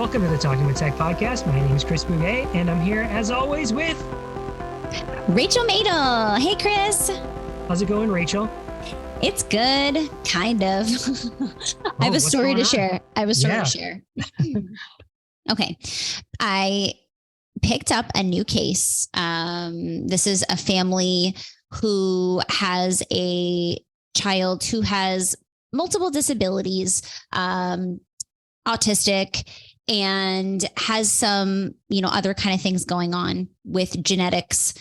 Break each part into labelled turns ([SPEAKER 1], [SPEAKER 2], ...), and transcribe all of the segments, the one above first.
[SPEAKER 1] Welcome to the Talking with Tech podcast. My name is Chris Bouvet, and I'm here as always with
[SPEAKER 2] Rachel Madel. Hey, Chris.
[SPEAKER 1] How's it going, Rachel?
[SPEAKER 2] It's good, kind of. I have a story to share. Okay. I picked up a new case. This is a family who has a child who has multiple disabilities, autistic, and has some, other kind of things going on with genetics,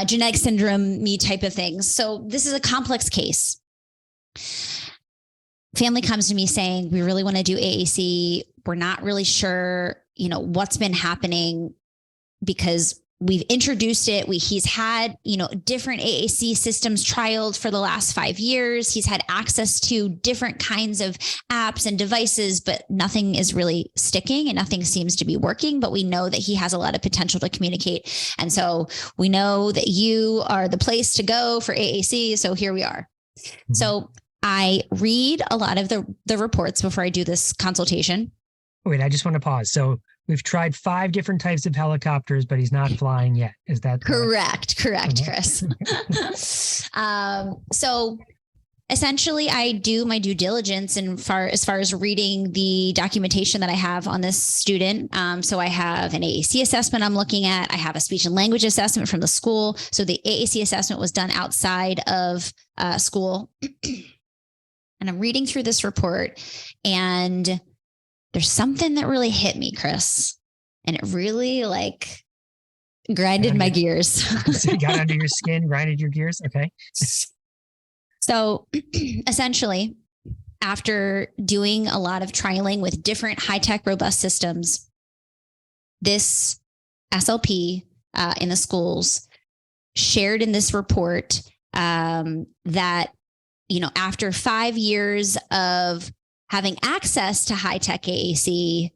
[SPEAKER 2] genetic syndrome, me type of things. So this is a complex case. Family comes to me saying, we really want to do AAC. We're not really sure, what's been happening because we've introduced it. He's had, different AAC systems trialed for the last 5 years. He's had access to different kinds of apps and devices, but nothing is really sticking and nothing seems to be working. But we know that he has a lot of potential to communicate. And so we know that you are the place to go for AAC. So here we are. Mm-hmm. So I read a lot of the reports before I do this consultation.
[SPEAKER 1] Wait, I just want to pause. So we've tried 5 different types of helicopters, but he's not flying yet. Is that
[SPEAKER 2] correct? Correct, Chris. So essentially I do my due diligence as far as reading the documentation that I have on this student. So I have an AAC assessment I'm looking at. I have a speech and language assessment from the school. So the AAC assessment was done outside of school. And I'm reading through this report, and there's something that really hit me, Chris, and it really grinded my gears.
[SPEAKER 1] So you got under your skin, grinded your gears. Okay.
[SPEAKER 2] So essentially, after doing a lot of trialing with different high-tech robust systems, this SLP in the schools shared in this report that, after 5 years of having access to high-tech AAC,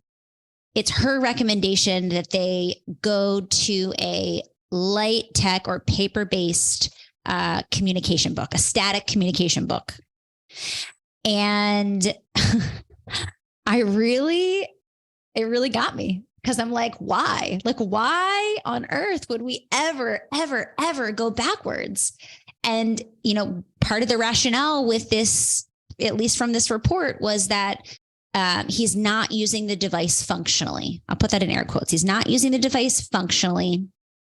[SPEAKER 2] it's her recommendation that they go to a light tech or paper-based communication book, a static communication book. And it really got me, because I'm like, why? Why on earth would we ever go backwards? And, part of the rationale with this, at least from this report, was that he's not using the device functionally. I'll put that in air quotes. He's not using the device functionally.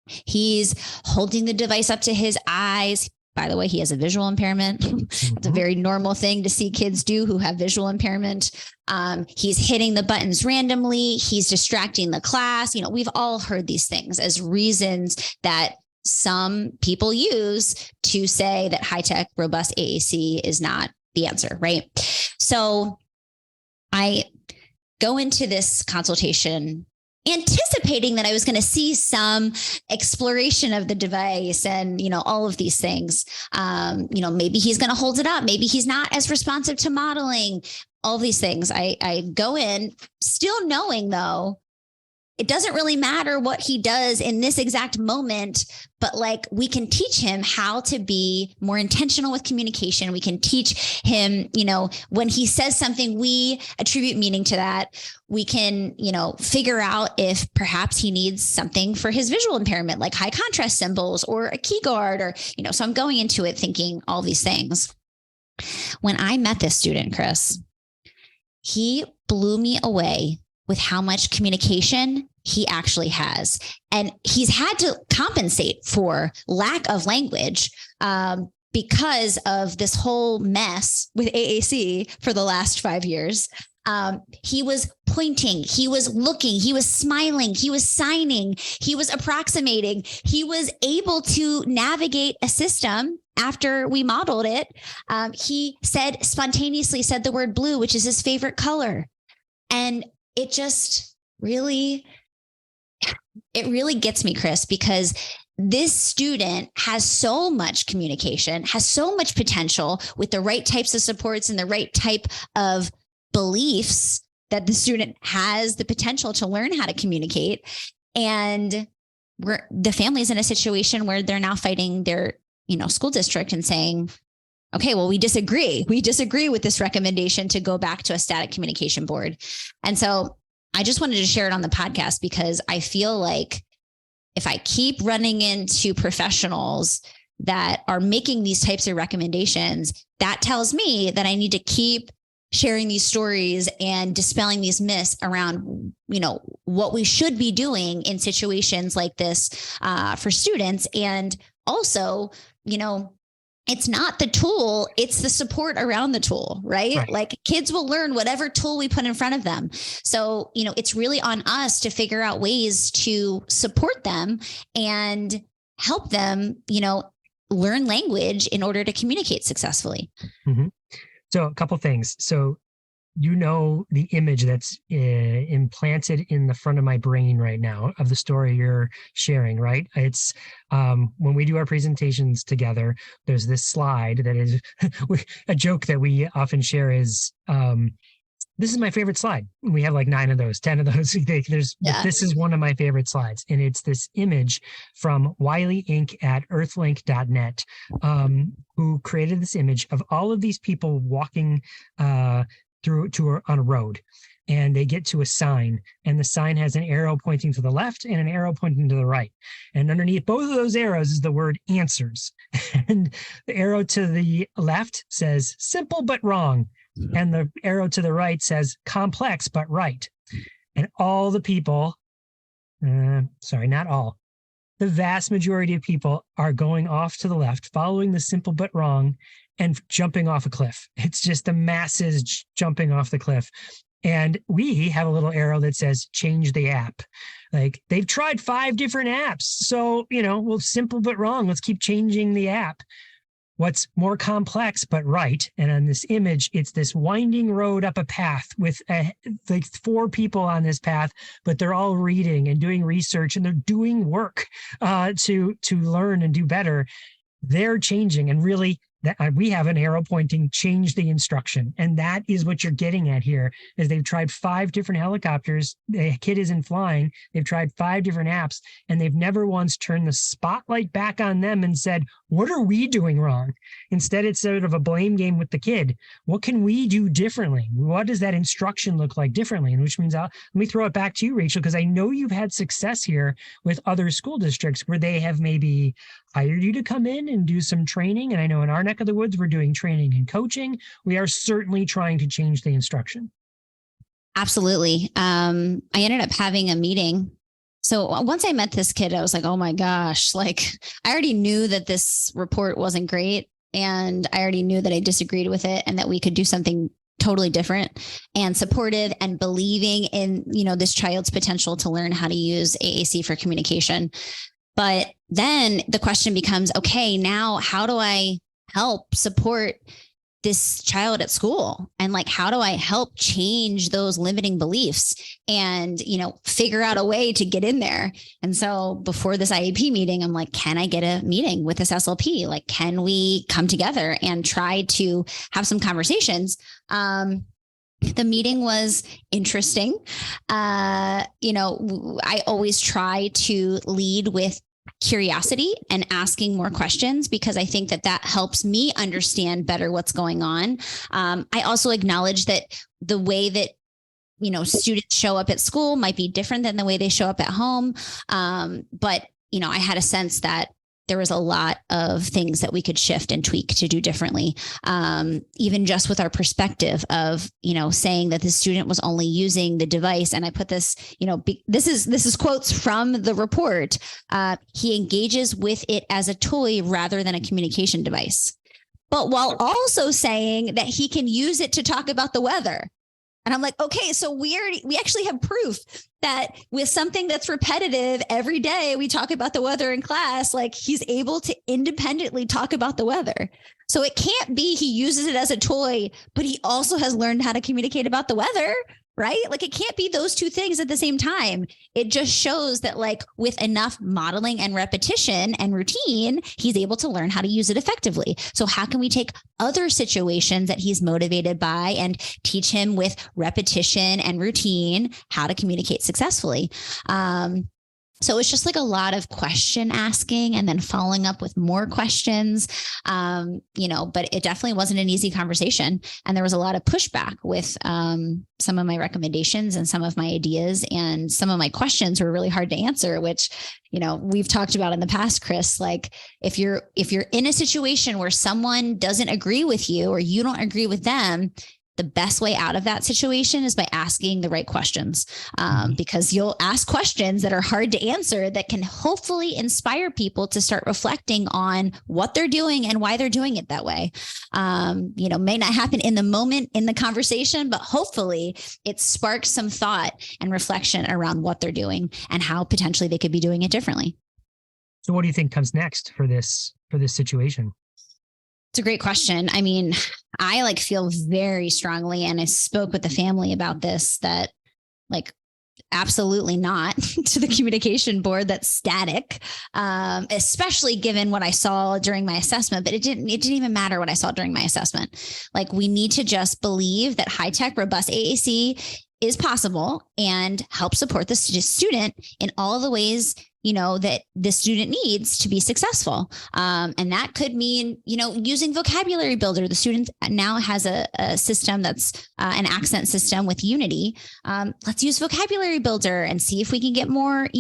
[SPEAKER 2] He's holding the device up to his eyes. By the way, he has a visual impairment. It's a very normal thing to see kids do who have visual impairment. He's hitting the buttons randomly. He's distracting the class. We've all heard these things as reasons that some people use to say that high-tech robust AAC is not the answer, right? So I go into this consultation anticipating that I was going to see some exploration of the device and, all of these things. Maybe he's going to hold it up. Maybe he's not as responsive to modeling, all these things. I go in still knowing, though, it doesn't really matter what he does in this exact moment, but we can teach him how to be more intentional with communication. We can teach him, when he says something, we attribute meaning to that. We can, figure out if perhaps he needs something for his visual impairment, like high contrast symbols or a key guard, or, so I'm going into it thinking all these things. When I met this student, Chris, he blew me away with how much communication he actually has. And he's had to compensate for lack of language because of this whole mess with AAC for the last 5 years. He was pointing, he was looking, he was smiling, he was signing, he was approximating, he was able to navigate a system after we modeled it. He spontaneously said the word blue, which is his favorite color. And it just really gets me, Chris, because this student has so much communication, has so much potential with the right types of supports and the right type of beliefs that the student has the potential to learn how to communicate. And the family is in a situation where they're now fighting their, school district and saying, okay, well, we disagree with this recommendation to go back to a static communication board. And so I just wanted to share it on the podcast because I feel like if I keep running into professionals that are making these types of recommendations, that tells me that I need to keep sharing these stories and dispelling these myths around, what we should be doing in situations like this for students. And also, it's not the tool, it's the support around the tool, right? Like kids will learn whatever tool we put in front of them. So, it's really on us to figure out ways to support them and help them, learn language in order to communicate successfully.
[SPEAKER 1] Mm-hmm. So a couple things. So, the image that's implanted in the front of my brain right now of the story you're sharing, right? It's when we do our presentations together, there's this slide that is a joke that we often share is, this is my favorite slide. We have like 9 of those, 10 of those. This is one of my favorite slides. And it's this image from Wiley Inc. at earthlink.net, who created this image of all of these people walking on a road. And they get to a sign, and the sign has an arrow pointing to the left and an arrow pointing to the right. And underneath both of those arrows is the word answers. And the arrow to the left says simple but wrong. And the arrow to the right says complex but right. And all the people, not all, the vast majority of people are going off to the left, following the simple but wrong, and jumping off a cliff. It's just the masses jumping off the cliff. And we have a little arrow that says change the app. Like they've tried 5 different apps. So, simple but wrong. Let's keep changing the app. What's more complex but right? And on this image, it's this winding road up a path with like 4 people on this path, but they're all reading and doing research and they're doing work to learn and do better. They're changing, and really we have an arrow pointing change the instruction. And that is what you're getting at here is they've tried 5 different helicopters. The kid isn't flying. They've tried 5 different apps, and they've never once turned the spotlight back on them and said, what are we doing wrong? Instead, it's sort of a blame game with the kid. What can we do differently? What does that instruction look like differently? And which means let me throw it back to you, Rachel, because I know you've had success here with other school districts where they have maybe hired you to come in and do some training. And I know in our neck of the woods, we're doing training and coaching. We are certainly trying to change the instruction.
[SPEAKER 2] Absolutely. I ended up having a meeting. So once I met this kid, I was like, oh my gosh, like I already knew that this report wasn't great. And I already knew that I disagreed with it and that we could do something totally different and supportive and believing in, this child's potential to learn how to use AAC for communication. But then the question becomes, okay, now how do I help support this child at school? And like, how do I help change those limiting beliefs and, figure out a way to get in there? And so before this IEP meeting, I'm like, can I get a meeting with this SLP? Like, can we come together and try to have some conversations? The meeting was interesting. I always try to lead with curiosity and asking more questions because I think that helps me understand better what's going on. I also acknowledge that the way that, students show up at school might be different than the way they show up at home. But, I had a sense that there was a lot of things that we could shift and tweak to do differently. Even just with our perspective of, saying that the student was only using the device. And I put this, this is quotes from the report. He engages with it as a toy rather than a communication device, but while also saying that he can use it to talk about the weather. And I'm like, okay, so we actually have proof that with something that's repetitive every day, we talk about the weather in class, like he's able to independently talk about the weather. So it can't be he uses it as a toy, but he also has learned how to communicate about the weather, right? Like it can't be those 2 things at the same time. It just shows that like with enough modeling and repetition and routine, he's able to learn how to use it effectively. So how can we take other situations that he's motivated by and teach him with repetition and routine how to communicate successfully? So it's just like a lot of question asking and then following up with more questions, but it definitely wasn't an easy conversation. And there was a lot of pushback with some of my recommendations and some of my ideas, and some of my questions were really hard to answer, which, we've talked about in the past, Chris. Like if you're in a situation where someone doesn't agree with you or you don't agree with them, the best way out of that situation is by asking the right questions, because you'll ask questions that are hard to answer that can hopefully inspire people to start reflecting on what they're doing and why they're doing it that way. May not happen in the moment in the conversation, but hopefully it sparks some thought and reflection around what they're doing and how potentially they could be doing it differently.
[SPEAKER 1] So what do you think comes next for this situation?
[SPEAKER 2] It's a great question. I mean, I feel very strongly, and I spoke with the family about this, that absolutely not to the communication board that's static, especially given what I saw during my assessment. But it didn't even matter what I saw during my assessment. We need to just believe that high-tech, robust AAC is possible and help support the student in all the ways that the student needs to be successful. And that could mean, using vocabulary builder. The student now has a system that's an accent system with Unity. Let's use vocabulary builder and see if we can get more,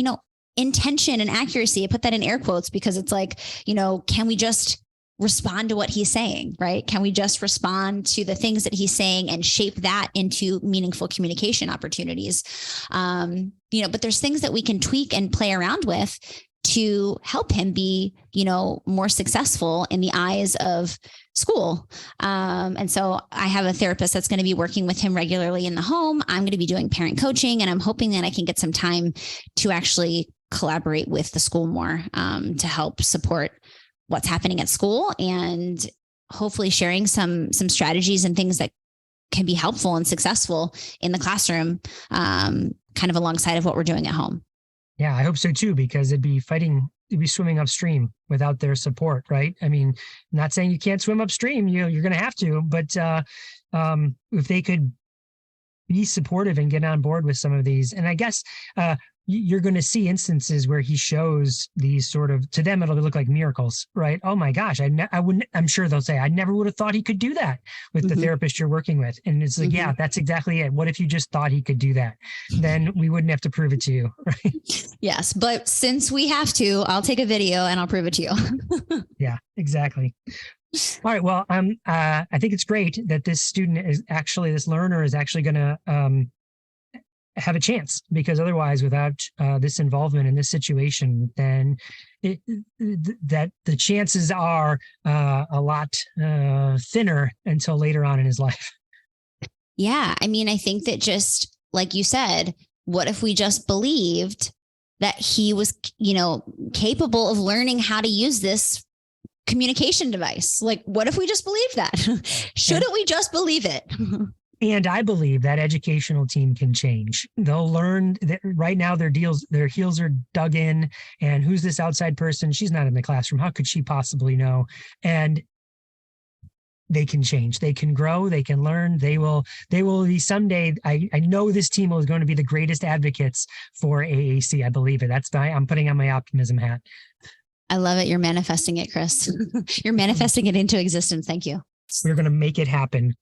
[SPEAKER 2] intention and accuracy. I put that in air quotes because it's can we just respond to what he's saying, right? Can we just respond to the things that he's saying and shape that into meaningful communication opportunities? But there's things that we can tweak and play around with to help him be, more successful in the eyes of school. And so I have a therapist that's going to be working with him regularly in the home. I'm going to be doing parent coaching, and I'm hoping that I can get some time to actually collaborate with the school more, to help support what's happening at school, and hopefully sharing some strategies and things that can be helpful and successful in the classroom, kind of alongside of what we're doing at home.
[SPEAKER 1] Yeah, I hope so too, because it'd be swimming upstream without their support, right? I mean, not saying you can't swim upstream, you're going to have to, but if they could be supportive and get on board with some of these, and I guess you're going to see instances where he shows these sort of, to them, it'll look like miracles, right? Oh my gosh, I'm sure they'll say, I never would have thought he could do that with the therapist you're working with. And it's like, yeah, that's exactly it. What if you just thought he could do that? Then we wouldn't have to prove it to you, right?
[SPEAKER 2] Yes. But since we have to, I'll take a video and I'll prove it to you.
[SPEAKER 1] Yeah, exactly. All right. Well, I think it's great that this learner is actually going to, have a chance, because otherwise, without this involvement in this situation, then that the chances are a lot thinner until later on in his life.
[SPEAKER 2] Yeah. I mean, I think that, just like you said, what if we just believed that he was, capable of learning how to use this communication device? What if we just believed that? Shouldn't we just believe it?
[SPEAKER 1] And I believe that educational team can change. They'll learn that right now their heels are dug in, and who's this outside person? She's not in the classroom. How could she possibly know? And they can change. They can grow. They can learn. They will be someday. I know this team is going to be the greatest advocates for AAC. I believe it. I'm putting on my optimism hat.
[SPEAKER 2] I love it. You're manifesting it, Chris. You're manifesting it into existence. Thank you.
[SPEAKER 1] We're going to make it happen.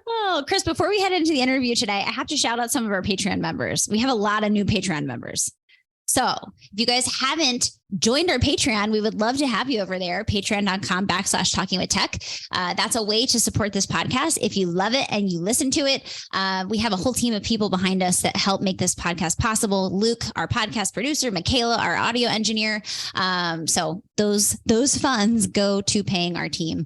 [SPEAKER 2] Oh, Chris, before we head into the interview today, I have to shout out some of our Patreon members. We have a lot of new Patreon members. So if you guys haven't joined our Patreon, we would love to have you over there. Patreon.com/talkingwithtech. That's a way to support this podcast. If you love it and you listen to it, we have a whole team of people behind us that help make this podcast possible. Luke, our podcast producer, Michaela, our audio engineer. So those funds go to paying our team.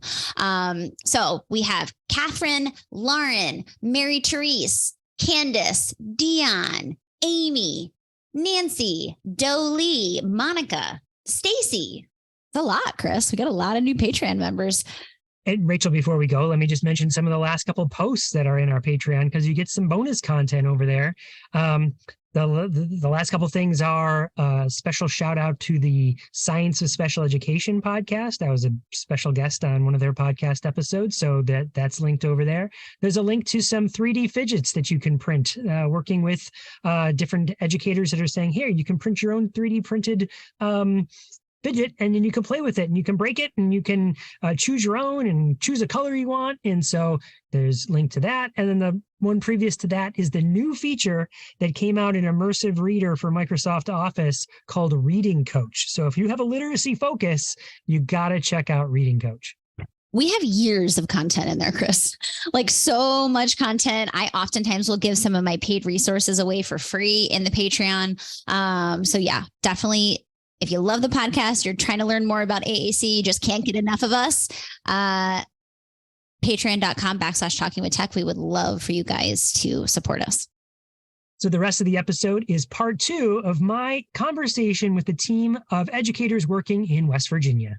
[SPEAKER 2] So we have Catherine, Lauren, Mary Therese, Candace, Dion, Amy, Nancy, Dolee, Monica, Stacy. It's a lot, Chris. We got a lot of new Patreon members.
[SPEAKER 1] And Rachel, before we go, let me just mention some of the last couple of posts that are in our Patreon, because you get some bonus content over there. The last couple of things are a special shout out to the Science of Special Education podcast. I was a special guest on one of their podcast episodes, so that's linked over there. There's a link to some 3D fidgets that you can print, working with different educators that are saying, here, you can print your own 3D printed fidget, and then you can play with it, and you can break it, and you can choose your own and choose a color you want. And so there's link to that. And then the one previous to that is the new feature that came out in Immersive Reader for Microsoft Office called Reading Coach. So if you have a literacy focus, you got to check out Reading Coach.
[SPEAKER 2] We have years of content in there, Chris, like so much content. I oftentimes will give some of my paid resources away for free in the Patreon. So yeah, definitely. If you love the podcast, you're trying to learn more about AAC, you just can't get enough of us, patreon.com/talkingwithtech. We would love for you guys to support us.
[SPEAKER 1] So the rest of the episode is part 2 of my conversation with the team of educators working in West Virginia.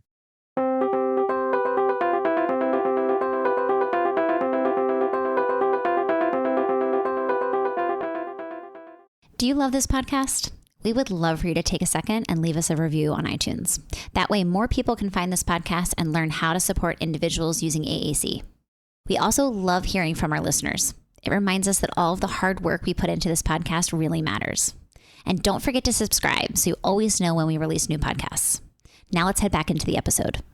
[SPEAKER 2] Do you love this podcast? We would love for you to take a second and leave us a review on iTunes. That way, more people can find this podcast and learn how to support individuals using AAC. We also love hearing from our listeners. It reminds us that all of the hard work we put into this podcast really matters. And don't forget to subscribe so you always know when we release new podcasts. Now let's head back into the episode.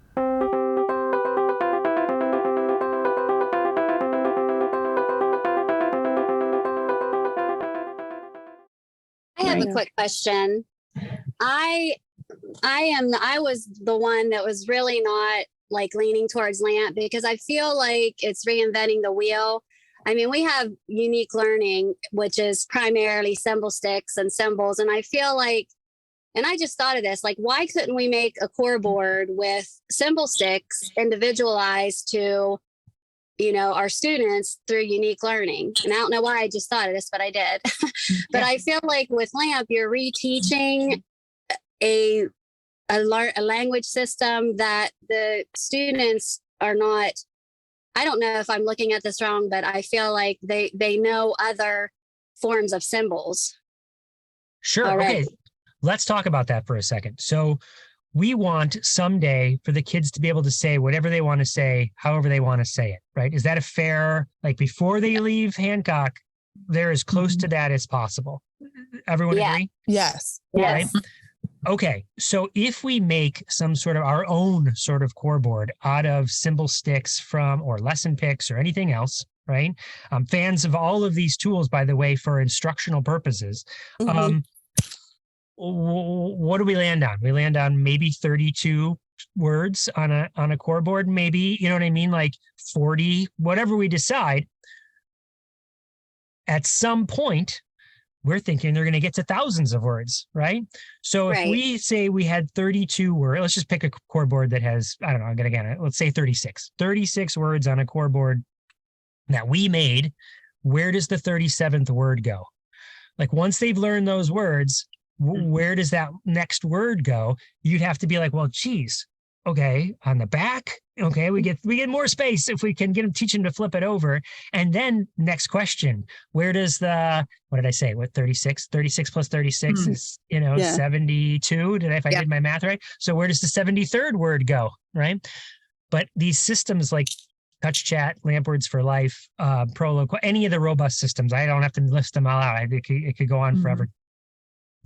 [SPEAKER 3] I have a quick question. I was the one that was really not like leaning towards LAMP because I feel like it's reinventing the wheel. I mean, we have unique learning, which is primarily symbol sticks and symbols. And I feel like, and I just thought of this, like, why couldn't we make a core board with symbol sticks individualized to, you know, our students through unique learning? And I don't know why I just thought of this, but I did. But I feel like with LAMP, you're reteaching a language system that the students are not, I don't know if I'm looking at this wrong, but I feel like they know other forms of symbols.
[SPEAKER 1] Sure.
[SPEAKER 3] Already.
[SPEAKER 1] Okay. Let's talk about that for a second. So we want someday for the kids to be able to say whatever they want to say, however they want to say it, right? Is that a fair, like before they leave Hancock, they're as close to that as possible? Everyone agree?
[SPEAKER 4] Yes.
[SPEAKER 1] Right? Okay. So if we make some sort of our own sort of core board out of symbol sticks from, or lesson picks or anything else, right? I'm fans of all of these tools, by the way, for instructional purposes. What do we land on? We land on maybe 32 words on a core board, maybe, you know what I mean? Like 40, whatever we decide. At some point, we're thinking they're going to get to thousands of words, right? So if we say we had 32 words, let's just pick a core board that has, I don't know, again, let's say 36 words on a core board that we made. Where does the 37th word go? Like once they've learned those words, where does that next word go? You'd have to be like, well, geez, okay, on the back, okay, we get more space if we can teach them to flip it over. And then next question, where does what did I say? What, 36 plus 36 is, 72. If I did my math right? So where does the 73rd word go? Right. But these systems like Touch Chat, LAMP Words for Life, Prolo, any of the robust systems, I don't have to list them all out. It could go on forever.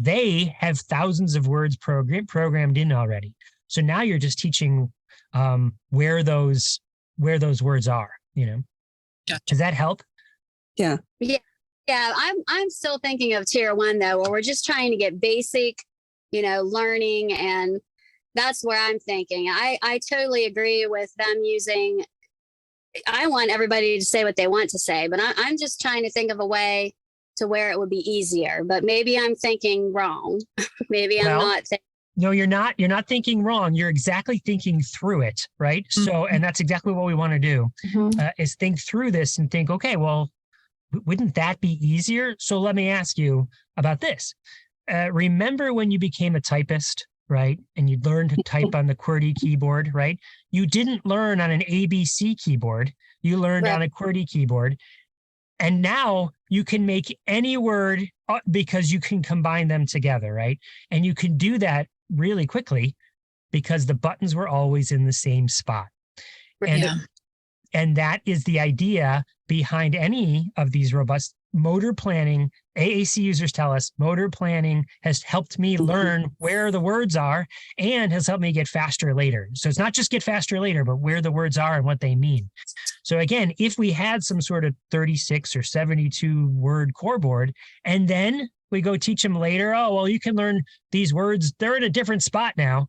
[SPEAKER 1] They have thousands of words programmed in already. So now you're just teaching where those words are, Gotcha. Does that help?
[SPEAKER 3] Yeah. I'm still thinking of tier 1 though, where we're just trying to get basic, learning. And that's where I'm thinking. I totally agree with them using, I want everybody to say what they want to say, but I'm just trying to think of a way to where it would be easier, but maybe I'm thinking wrong. Maybe I'm not thinking.
[SPEAKER 1] No, you're not. You're not thinking wrong. You're exactly thinking through it, right? So, and that's exactly what we want to do, is think through this and think, okay, well, wouldn't that be easier? So let me ask you about this. Remember when you became a typist, right? And you learned to type on the QWERTY keyboard, right? You didn't learn on an ABC keyboard. You learned on a QWERTY keyboard. And now you can make any word because you can combine them together, right? And you can do that really quickly because the buttons were always in the same spot. And that is the idea behind any of these robust motor planning. AAC users tell us motor planning has helped me learn where the words are and has helped me get faster later. So it's not just get faster later, but where the words are and what they mean. So again, if we had some sort of 36 or 72 word core board, and then we go teach them later, oh, well, you can learn these words. They're in a different spot now.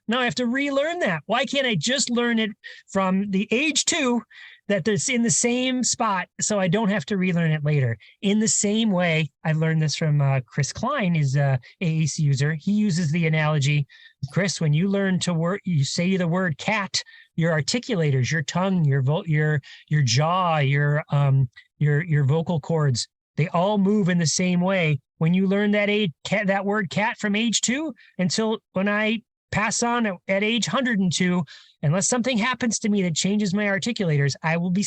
[SPEAKER 1] Now I have to relearn that. Why can't I just learn it from the age 2 that it's in the same spot so I don't have to relearn it later? In the same way, I learned this from Chris Klein, is a AAC user. He uses the analogy, Chris, when you learn to you say the word cat, your articulators, your tongue, your jaw, your vocal cords, they all move in the same way. When you learn that word cat from age 2 until when I pass on at age 102, unless something happens to me that changes my articulators, I will be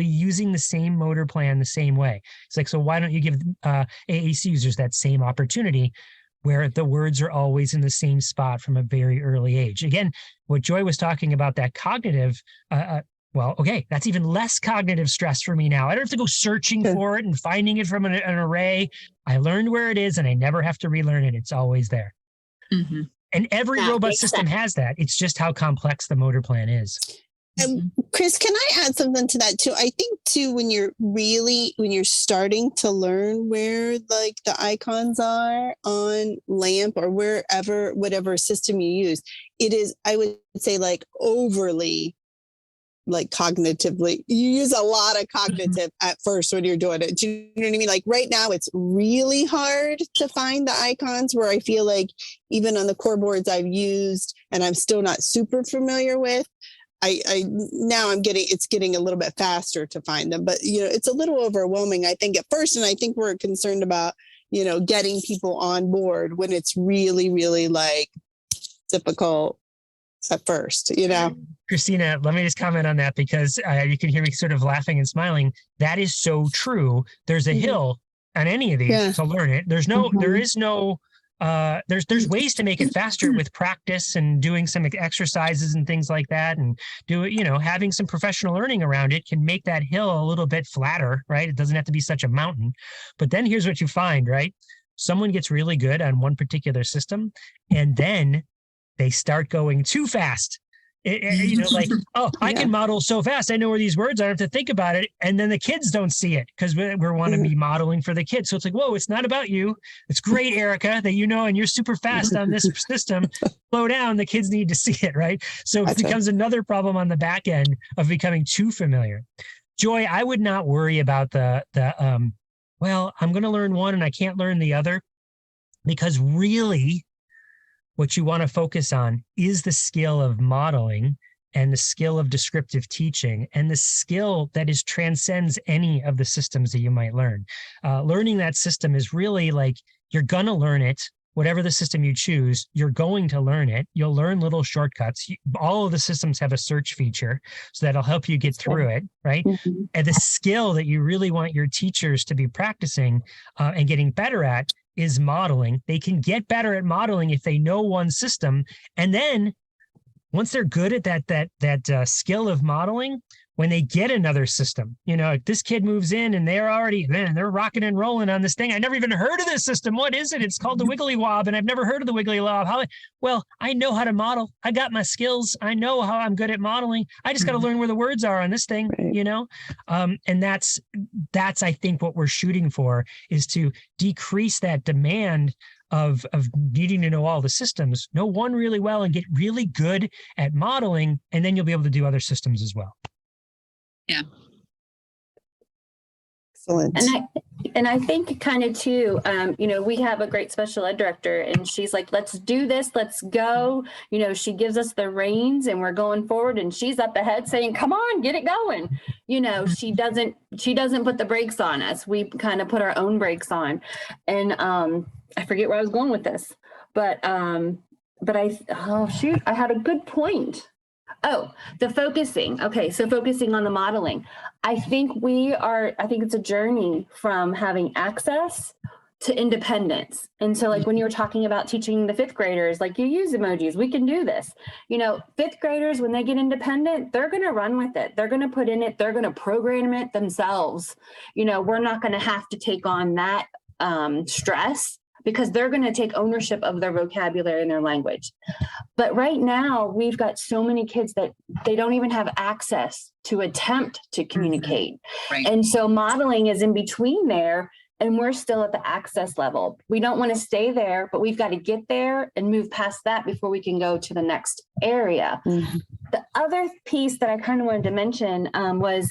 [SPEAKER 1] using the same motor plan the same way. It's like, so why don't you give AAC users that same opportunity where the words are always in the same spot from a very early age? Again, what Joy was talking about, that cognitive, well, okay, that's even less cognitive stress for me now. I don't have to go searching for it and finding it from an array. I learned where it is and I never have to relearn it. It's always there.
[SPEAKER 4] Mm-hmm.
[SPEAKER 1] And every robust system has that. It's just how complex the motor plan is.
[SPEAKER 5] Chris, can I add something to that too? I think too, when you're starting to learn where like the icons are on LAMP or whatever system you use, it is, I would say, like overly like cognitively, you use a lot of cognitive at first when you're doing it. Do you know what I mean? Like right now it's really hard to find the icons, where I feel like even on the core boards I've used and I'm still not super familiar with, it's getting a little bit faster to find them, but it's a little overwhelming, I think, at first. And I think we're concerned about, getting people on board when it's really, really like difficult at first,
[SPEAKER 1] Kristina, let me just comment on that, because you can hear me sort of laughing and smiling. That is so true. There's a hill on any of these to learn it. There's there's ways to make it faster with practice and doing some exercises and things like that, and having some professional learning around it can make that hill a little bit flatter, right? It doesn't have to be such a mountain. But then here's what you find, right? Someone gets really good on one particular system, and then they start going too fast. I can model so fast. I know where these words are. I don't have to think about it. And then the kids don't see it because we want to be modeling for the kids. So it's like, whoa, it's not about you. It's great, Erica, that and you're super fast on this system. Slow down. The kids need to see it, right? So it becomes another problem on the back end of becoming too familiar. Joy, I would not worry about I'm going to learn one and I can't learn the other, because really, what you want to focus on is the skill of modeling and the skill of descriptive teaching and the skill that transcends any of the systems that you might learn. Learning that system is really like, you're going to learn it. Whatever the system you choose, you're going to learn it. You'll learn little shortcuts. All of the systems have a search feature, so that'll help you get through it, right? Mm-hmm. And the skill that you really want your teachers to be practicing and getting better at is modeling. They can get better at modeling if they know one system. And then once they're good at that skill of modeling, when they get another system, if this kid moves in and they're rocking and rolling on this thing. I never even heard of this system. What is it? It's called the Wiggly Wob, and I've never heard of the Wiggly Wob. Well, I know how to model. I got my skills. I know how I'm good at modeling. I just got to learn where the words are on this thing, and that's I think what we're shooting for, is to decrease that demand of needing to know all the systems, know one really well and get really good at modeling, and then you'll be able to do other systems as well.
[SPEAKER 4] Yeah.
[SPEAKER 5] Excellent.
[SPEAKER 6] And I think kind of too, we have a great special ed director, and she's like, let's do this, let's go. She gives us the reins and we're going forward, and she's up ahead saying, come on, get it going. She doesn't put the brakes on us. We kind of put our own brakes on. And I forget where I was going with this, but I had a good point. Oh, the focusing. Okay, so focusing on the modeling. I think it's a journey from having access to independence. And so like when you were talking about teaching the 5th graders, like you use emojis, we can do this. 5th graders, when they get independent, they're going to run with it. They're going to put in it. They're going to program it themselves. We're not going to have to take on that stress, because they're going to take ownership of their vocabulary and their language. But right now, we've got so many kids that they don't even have access to attempt to communicate.
[SPEAKER 4] Right.
[SPEAKER 6] And so modeling is in between there, and we're still at the access level. We don't want to stay there, but we've got to get there and move past that before we can go to the next area. Mm-hmm. The other piece that I kind of wanted to mention was,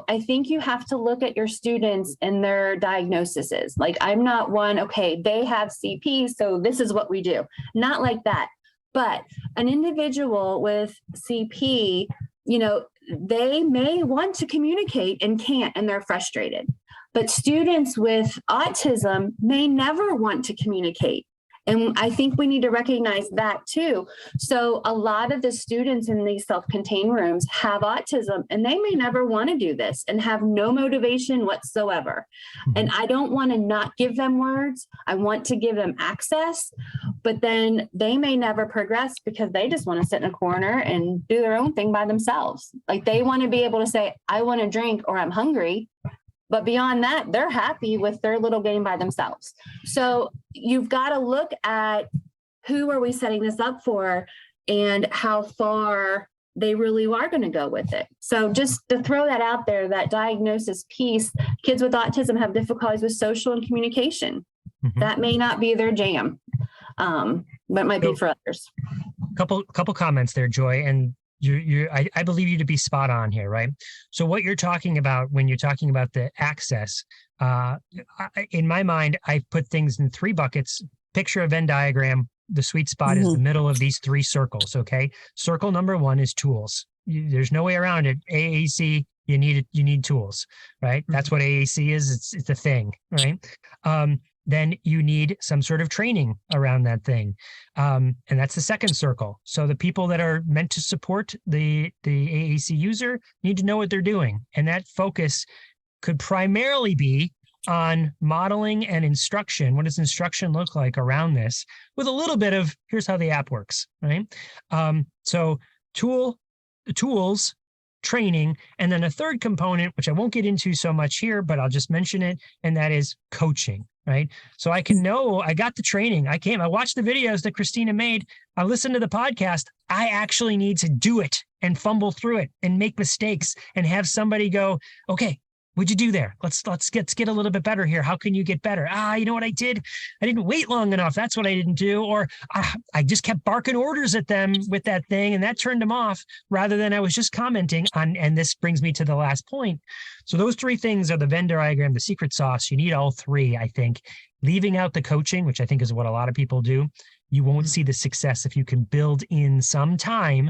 [SPEAKER 6] I think you have to look at your students and their diagnoses. Like, I'm not one, okay, they have CP, so this is what we do. Not like that. But an individual with CP, they may want to communicate and can't, and they're frustrated. But students with autism may never want to communicate. And I think we need to recognize that too. So a lot of the students in these self-contained rooms have autism, and they may never want to do this and have no motivation whatsoever. And I don't want to not give them words. I want to give them access, but then they may never progress because they just want to sit in a corner and do their own thing by themselves. Like, they want to be able to say, I want to drink, or I'm hungry. But beyond that, they're happy with their little game by themselves. So you've got to look at who are we setting this up for and how far they really are going to go with it. So just to throw that out there, that diagnosis piece, kids with autism have difficulties with social and communication. Mm-hmm. That may not be their jam, but it might be for others.
[SPEAKER 1] Couple comments there, Joy, and I believe you to be spot on here, right? So what you're talking about when you're talking about the access, in my mind, I put things in 3 buckets. Picture a Venn diagram. The sweet spot is the middle of these 3 circles. Okay. Circle number 1 is tools. There's no way around it. AAC, you need tools, right? That's what AAC is. It's a thing, right? Then you need some sort of training around that thing. And that's the second circle. So the people that are meant to support the AAC user need to know what they're doing. And that focus could primarily be on modeling and instruction. What does instruction look like around this? With a little bit of, here's how the app works, right? So tools, training, and then a third component, which I won't get into so much here, but I'll just mention it, and that is coaching. Right. So I can know I got the training. I watched the videos that Kristina made. I listened to the podcast. I actually need to do it and fumble through it and make mistakes and have somebody go, okay, what'd you do there? Let's get a little bit better here. How can you get better? You know what I did? I didn't wait long enough. That's what I didn't do. Or I just kept barking orders at them with that thing, and that turned them off, rather than I was just commenting on. And this brings me to the last point. So those 3 things are the Venn diagram, the secret sauce. You need all 3, I think. Leaving out the coaching, which I think is what a lot of people do, you won't see the success if you can build in some time.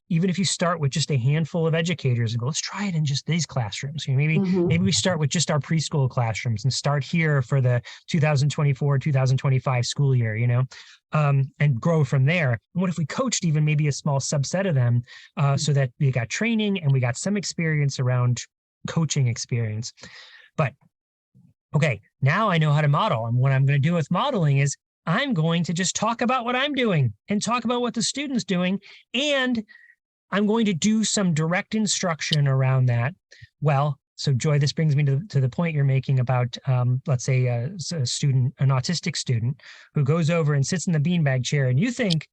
[SPEAKER 1] Even if you start with just a handful of educators and go, let's try it in just these classrooms. Maybe we start with just our preschool classrooms and start here for the 2024-2025 school year, and grow from there. And what if we coached even maybe a small subset of them so that we got training and we got some experience around coaching experience? But okay, now I know how to model. And what I'm going to do with modeling is I'm going to just talk about what I'm doing and talk about what the student's doing, and I'm going to do some direct instruction around that. Well, so Joy, this brings me to the point you're making about, let's say a student, an autistic student who goes over and sits in the beanbag chair, and you think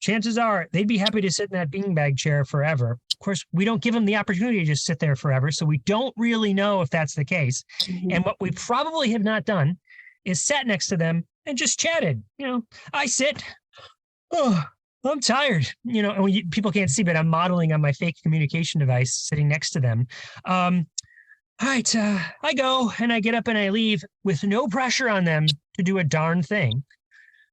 [SPEAKER 1] chances are they'd be happy to sit in that beanbag chair forever. Of course, we don't give them the opportunity to just sit there forever. So we don't really know if that's the case. Mm-hmm. And what we probably have not done is sat next to them and just chatted. I sit, I'm tired, and people can't see, but I'm modeling on my fake communication device sitting next to them. All right, I go and I get up and I leave with no pressure on them to do a darn thing,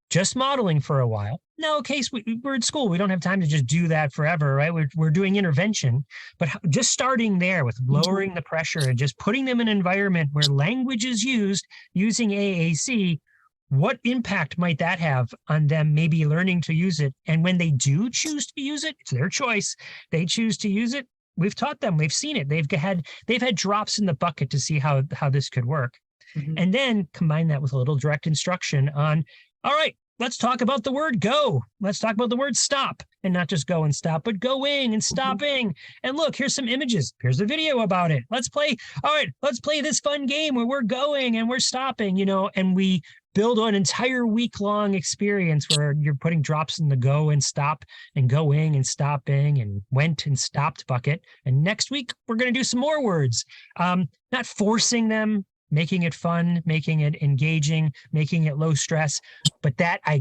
[SPEAKER 1] just modeling for a while. No, case we're at school. We don't have time to just do that forever, right? We're doing intervention, but just starting there with lowering the pressure and just putting them in an environment where language is used using AAC what impact might that have on them maybe learning to use it? And when they do choose to use it, it's their choice. They choose to use it. We've taught them, we've seen it. They've had drops in the bucket to see how this could work.
[SPEAKER 4] Mhm.
[SPEAKER 1] And then combine that with a little direct instruction on, all right, let's talk about the word go. Let's talk about the word stop, and not just go and stop, but going and stopping. And look, here's some images. Here's a video about it. Let's play. All right, let's play this fun game where we're going and we're stopping, and we build an entire week-long experience where you're putting drops in the go and stop and going and stopping and went and stopped bucket. And next week, we're going to do some more words. Not forcing them, making it fun, making it engaging, making it low stress. But that, I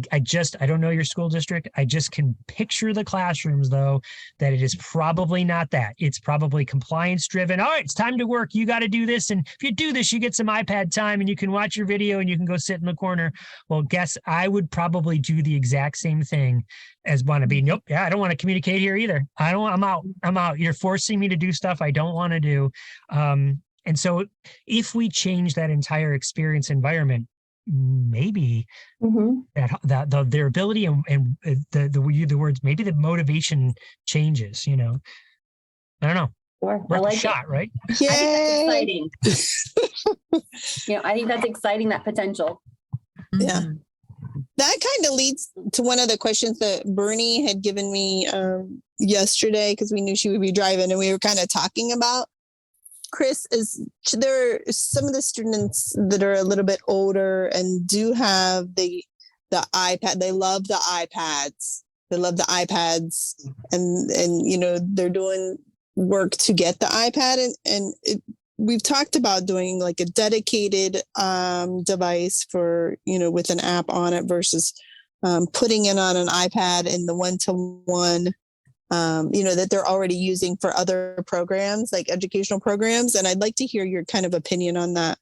[SPEAKER 1] don't know your school district. I just can picture the classrooms, though, that it is probably not that. It's probably compliance driven. All right, it's time to work. You got to do this. And if you do this, you get some iPad time and you can watch your video and you can go sit in the corner. Well, guess I would probably do the exact same thing as want to be. Nope. Yeah, I don't want to communicate here either. I'm out. You're forcing me to do stuff I don't want to do. And so if we change that entire experience environment, maybe that their ability and the words, maybe the motivation changes, I don't know.
[SPEAKER 6] Sure. I
[SPEAKER 1] Worth a
[SPEAKER 6] like
[SPEAKER 1] shot,
[SPEAKER 6] it.
[SPEAKER 1] right?
[SPEAKER 5] Yay!
[SPEAKER 6] I think that's exciting. I think that's exciting, that potential.
[SPEAKER 5] Yeah.
[SPEAKER 4] Mhm.
[SPEAKER 5] That kind of leads to one of the questions that Bernie had given me yesterday, because we knew she would be driving, and we were kind of talking about. Chris, there are some of the students that are a little bit older and do have the iPad. They love the iPads. And they're doing work to get the iPad. We've talked about doing like a dedicated device for, with an app on it versus putting it on an iPad in the one-to-one that they're already using for other programs, like educational programs. And I'd like to hear your kind of opinion on that.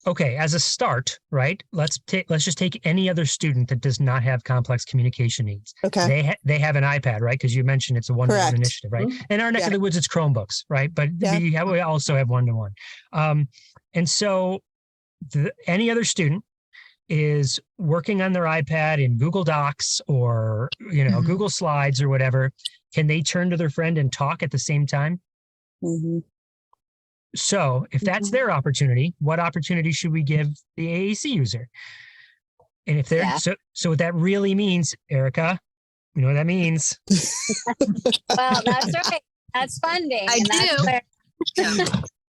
[SPEAKER 1] Okay, as a start, right? Let's just take any other student that does not have complex communication needs.
[SPEAKER 5] Okay.
[SPEAKER 1] They have an iPad, right? Because you mentioned it's a one-to-one
[SPEAKER 5] Correct.
[SPEAKER 1] initiative, right? In our neck of the woods, it's Chromebooks, right? But
[SPEAKER 5] Yeah.
[SPEAKER 1] we also have one-to-one. And so any other student is working on their iPad in Google Docs or
[SPEAKER 4] Mhm.
[SPEAKER 1] Google Slides or whatever. Can they turn to their friend and talk at the same time?
[SPEAKER 5] Mm-hmm.
[SPEAKER 1] So if that's their opportunity, what opportunity should we give the AAC user? And if they're so what that really means, Erica, you know what that means?
[SPEAKER 3] Well, that's right. That's funding.
[SPEAKER 4] I
[SPEAKER 3] and
[SPEAKER 4] do.
[SPEAKER 3] That's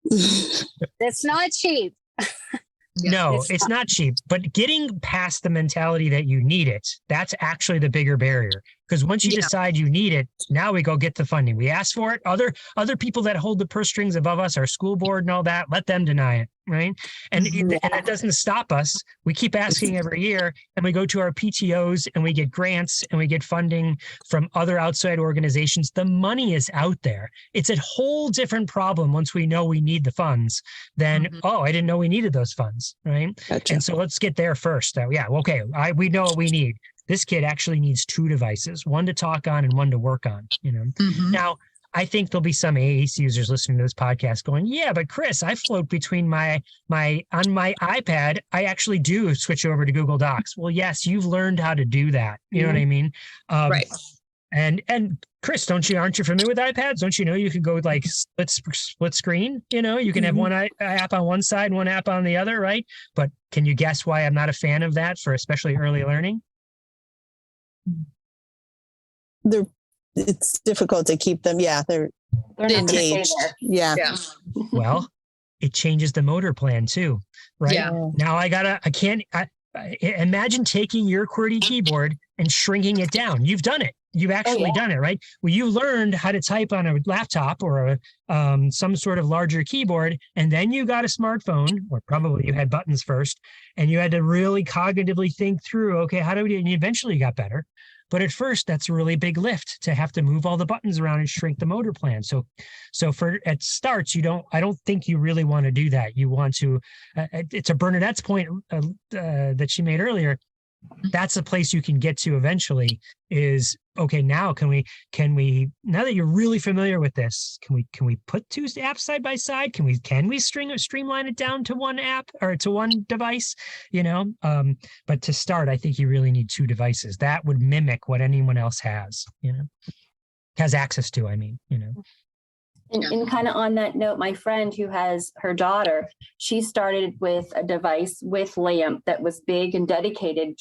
[SPEAKER 3] where it's not cheap.
[SPEAKER 1] No, it's not cheap, but getting past the mentality that you need it, that's actually the bigger barrier. Because once you decide you need it, now we go get the funding. We ask for it. Other people that hold the purse strings above us, our school board and all that, let them deny it, right? And that doesn't stop us. We keep asking every year, and we go to our PTOs and we get grants and we get funding from other outside organizations. The money is out there. It's a whole different problem once we know we need the funds than, I didn't know we needed those funds, right?
[SPEAKER 5] Gotcha.
[SPEAKER 1] And so let's get there first. We know what we need. This kid actually needs 2 devices, one to talk on and one to work on,
[SPEAKER 4] Mhm.
[SPEAKER 1] Now, I think there'll be some AAC users listening to this podcast going, yeah, but Chris, I float between on my iPad, I actually do switch over to Google Docs. Well, yes, you've learned how to do that. You know what I mean?
[SPEAKER 4] Right.
[SPEAKER 1] And Chris, aren't you familiar with iPads? Don't you know you can go like split screen? You can have one app on one side, one app on the other, right? But can you guess why I'm not a fan of that for especially early learning?
[SPEAKER 5] It's difficult to keep them. Yeah, they're
[SPEAKER 6] They're not gonna stay
[SPEAKER 5] engaged.
[SPEAKER 6] there.
[SPEAKER 5] Yeah.
[SPEAKER 4] Yeah.
[SPEAKER 1] Well, it changes the motor plan too, right?
[SPEAKER 4] Yeah.
[SPEAKER 1] Now imagine taking your QWERTY keyboard and shrinking it down. You've done it. You've actually done it, right? Well, you learned how to type on a laptop or some sort of larger keyboard, and then you got a smartphone, or probably you had buttons first, and you had to really cognitively think through, okay, how do we do it? And eventually you got better. But at first, that's a really big lift to have to move all the buttons around and shrink the motor plan. So at starts, I don't think you really want to do that. You want to, it's a Bernadette's point that she made earlier. That's a place you can get to eventually, is okay, now can we now that you're really familiar with this, can we put two apps side by side? Can we streamline it down to one app or to one device? But to start, I think you really need two devices that would mimic what anyone else has access to.
[SPEAKER 6] And kind of on that note, my friend who has her daughter, she started with a device with LAMP that was big and dedicated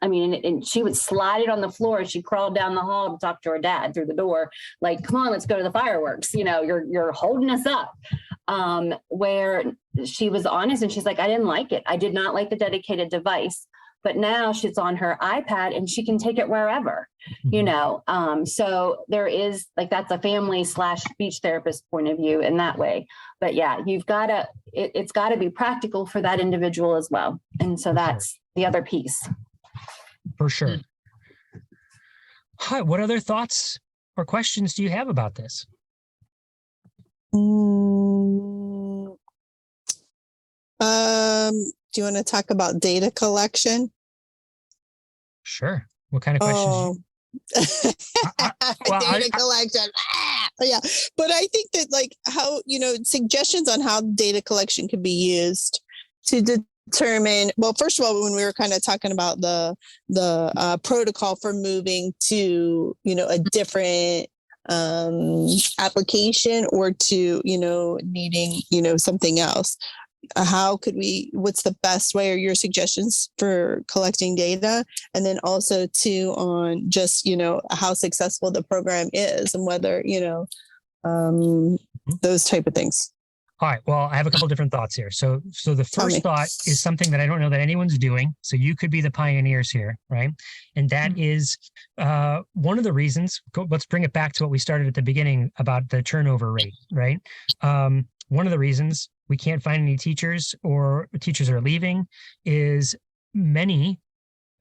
[SPEAKER 6] and she would slide it on the floor. She crawled down the hall to talk to her dad through the door. Like, come on, let's go to the fireworks. You're holding us up. Where she was honest and she's like, I didn't like it. I did not like the dedicated device. But now she's on her iPad and she can take it wherever, so there is that's a family / speech therapist point of view in that way. But yeah, it's got to be practical for that individual as well. And so that's the other piece.
[SPEAKER 1] For sure. Hi, what other thoughts or questions do you have about this?
[SPEAKER 5] Do you want to talk about data collection?
[SPEAKER 1] Sure. What kind of questions?
[SPEAKER 5] Data collection. Yeah. But I think that how, suggestions on how data collection could be used to determine, well, first of all, when we were kind of talking about the protocol for moving to, a different application or to, needing, something else. What's the best way or your suggestions for collecting data? And then also too on just, how successful the program is and whether, those type of things.
[SPEAKER 1] All right. Well, I have a couple different thoughts here. So the first thought is something that I don't know that anyone's doing. So you could be the pioneers here, right? And that is one of the reasons. Let's bring it back to what we started at the beginning about the turnover rate, right? One of the reasons we can't find any teachers or teachers are leaving is many,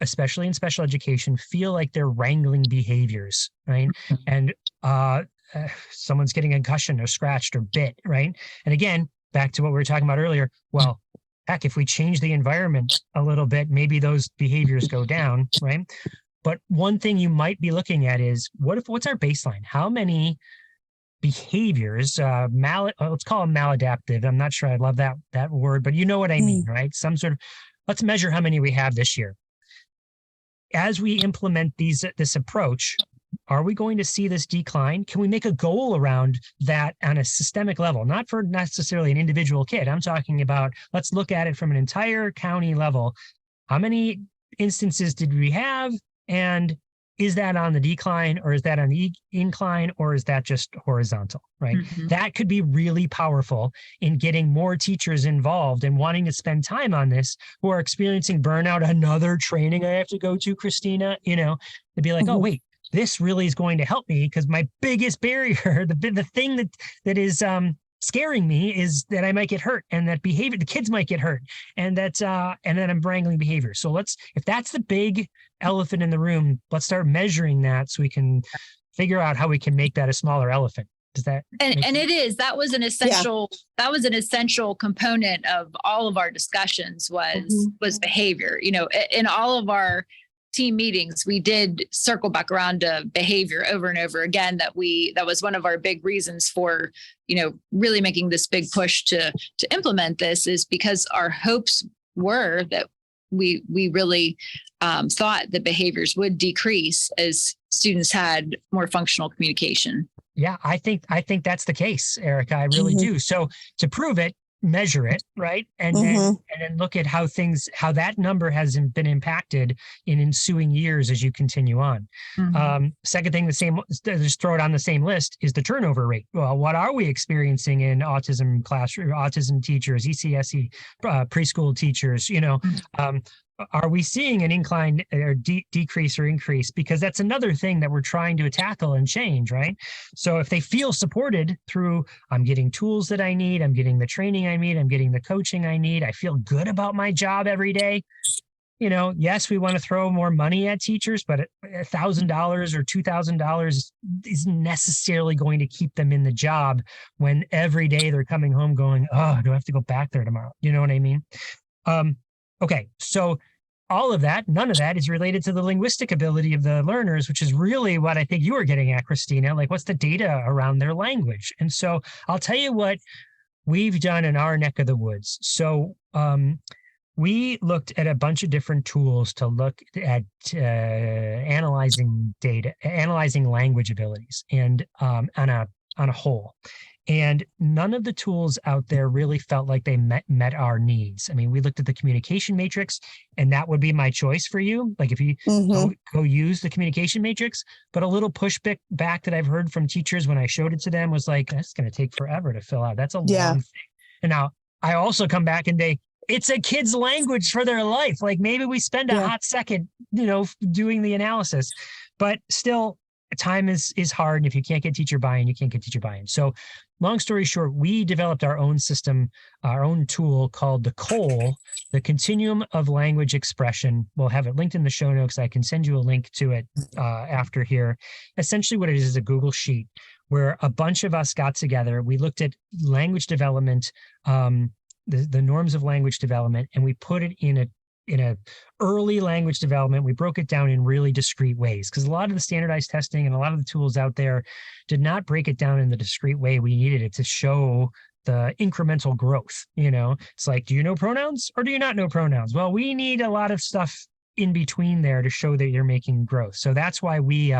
[SPEAKER 1] especially in special education, feel like they're wrangling behaviors, right? And someone's getting a concussion or scratched or bit, right? And again, back to what we were talking about earlier, well, heck, if we change the environment a little bit, maybe those behaviors go down, right? But one thing you might be looking at is what's our baseline? How many behaviors, let's call them maladaptive. I'm not sure I love that word, but you know what I mean, right? Let's measure how many we have this year. As we implement this approach, are we going to see this decline? Can we make a goal around that on a systemic level, not for necessarily an individual kid? I'm talking about, let's look at it from an entire county level. How many instances did we have? And is that on the decline or is that on the incline or is that just horizontal, right? Mm-hmm. That could be really powerful in getting more teachers involved and wanting to spend time on this who are experiencing burnout. Another training I have to go to, Kristina, to be like, oh, wait, this really is going to help me because my biggest barrier, the thing that is scaring me is that I might get hurt and that the kids might get hurt and that I'm wrangling behavior. So if that's the big elephant in the room, let's start measuring that so we can figure out how we can make that a smaller elephant. Does that?
[SPEAKER 4] And it is, that was an essential component of all of our discussions was behavior. In all of our team meetings, we did circle back around to behavior over and over again. That was one of our big reasons for, really making this big push to implement this, is because our hopes were that we really thought that behaviors would decrease as students had more functional communication.
[SPEAKER 1] Yeah, I think that's the case, Erica. I really do. So to prove it, measure it, right? And then look at how that number has been impacted in ensuing years as you continue on. Second thing, just throw it on the same list, is the turnover rate. Well, what are we experiencing in autism classroom, autism teachers, ECSE, preschool teachers, are we seeing an incline or decrease or increase? Because that's another thing that we're trying to tackle and change, right? So if they feel supported through, I'm getting tools that I need, I'm getting the training I need, I'm getting the coaching I need, I feel good about my job every day. Yes, we want to throw more money at teachers, but $1,000 or $2,000 isn't necessarily going to keep them in the job when every day they're coming home going, oh, do I have to go back there tomorrow? You know what I mean? Okay, so all of that, none of that is related to the linguistic ability of the learners, which is really what I think you were getting at, Kristina. Like, what's the data around their language? And so I'll tell you what we've done in our neck of the woods. So we looked at a bunch of different tools to look at analyzing data, analyzing language abilities, and on a whole. And none of the tools out there really felt like they met our needs. I mean, we looked at the communication matrix, and that would be my choice for you. Like if you go use the communication matrix, but a little pushback that I've heard from teachers when I showed it to them was like, that's going to take forever to fill out. That's a long thing. And now I also come back and it's a kid's language for their life. Like maybe we spend a hot second, doing the analysis, but still time is hard. And if you can't get teacher buy-in, you can't get teacher buy-in. So long story short, we developed our own system, our own tool called the COLE, the Continuum of Language Expression. We'll have it linked in the show notes. I can send you a link to it after here. Essentially what it is a Google Sheet where a bunch of us got together. We looked at language development, the norms of language development, and we put it in a early language development. We broke it down in really discrete ways because a lot of the standardized testing and a lot of the tools out there did not break it down in the discrete way we needed it to show the incremental growth. It's like, do you know pronouns or do you not know pronouns? Well, we need a lot of stuff in between there to show that you're making growth. So that's why we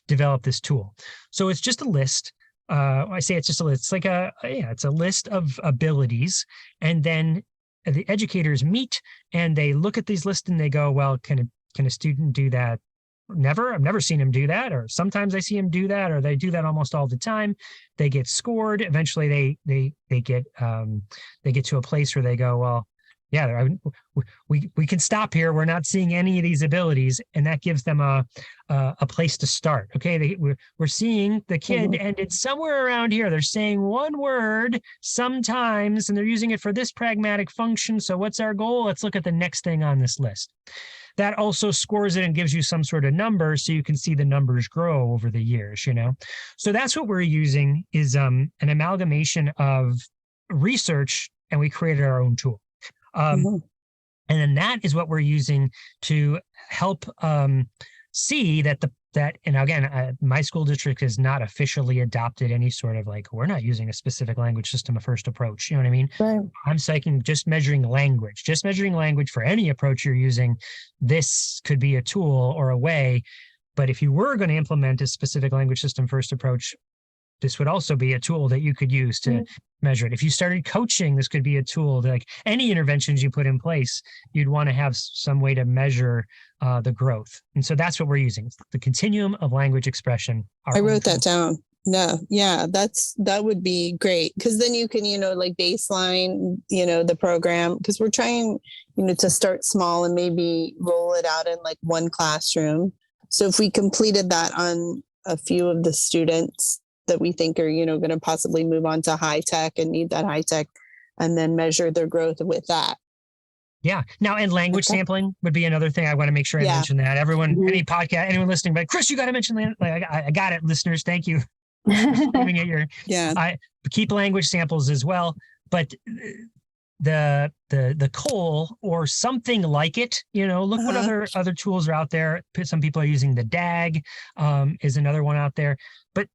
[SPEAKER 1] developed this tool. So it's just a list. I say it's just a list. It's like it's a list of abilities, and then the educators meet and they look at these lists and they go, well, can a student do that? Never. I've never seen him do that. Or sometimes I see him do that, or they do that almost all the time. They get scored. Eventually they get to a place where they go, well, yeah, we can stop here. We're not seeing any of these abilities, and that gives them a place to start. Okay, we're seeing the kid, and it's somewhere around here. They're saying one word sometimes, and they're using it for this pragmatic function. So what's our goal? Let's look at the next thing on this list. That also scores it and gives you some sort of number, so you can see the numbers grow over the years. So that's what we're using is an amalgamation of research, and we created our own tool. And then that is what we're using to help see that and again, my school district has not officially adopted any sort of we're not using a specific language system first approach. You know what I mean? Right. I'm psyching just measuring language for any approach you're using. This could be a tool or a way, but if you were going to implement a specific language system first approach, this would also be a tool that you could use to measure it. If you started coaching, this could be a tool that any interventions you put in place, you'd want to have some way to measure the growth. And so that's what we're using. The Continuum of Language Expression.
[SPEAKER 5] I wrote that down. No, yeah, that would be great. Because then you can, baseline, the program, because we're trying, to start small and maybe roll it out in one classroom. So if we completed that on a few of the students that we think are, going to possibly move on to high tech and need that high tech, and then measure their growth with that.
[SPEAKER 1] Yeah. Now, and language sampling would be another thing. I want to make sure I mention that. Everyone, any podcast, anyone listening, but Chris, you got to mention I got it, listeners. Thank you. Keep language samples as well. But the COLE or something like it, look what other tools are out there. Some people are using the DAG, is another one out there. But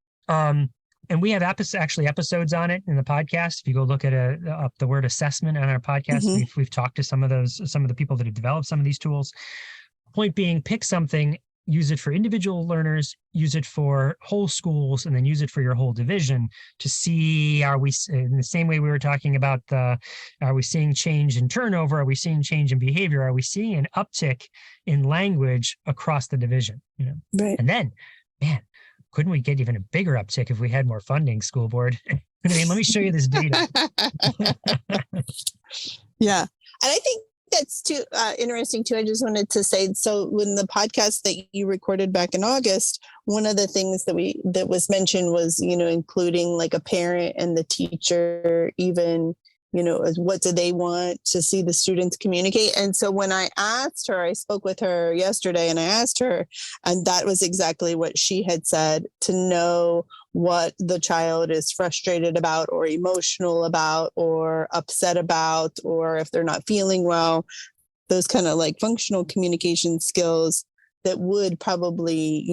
[SPEAKER 1] and we have episodes on it in the podcast. If you go look at up the word assessment on our podcast, we've talked to some of the people that have developed some of these tools. Point being, pick something, use it for individual learners, use it for whole schools, and then use it for your whole division to see, are we, in the same way we were talking about are we seeing change in turnover? Are we seeing change in behavior? Are we seeing an uptick in language across the division? Right. And then, man, couldn't we get even a bigger uptick if we had more funding, school board? Let me show you this data.
[SPEAKER 5] Yeah. And I think that's too interesting too. I just wanted to say, so when the podcast that you recorded back in August, one of the things that was mentioned was, including a parent and the teacher, even, as what do they want to see the students communicate? And so when I spoke with her yesterday and I asked her, and that was exactly what she had said, to know what the child is frustrated about or emotional about or upset about, or if they're not feeling well, those kind of like functional communication skills that would probably,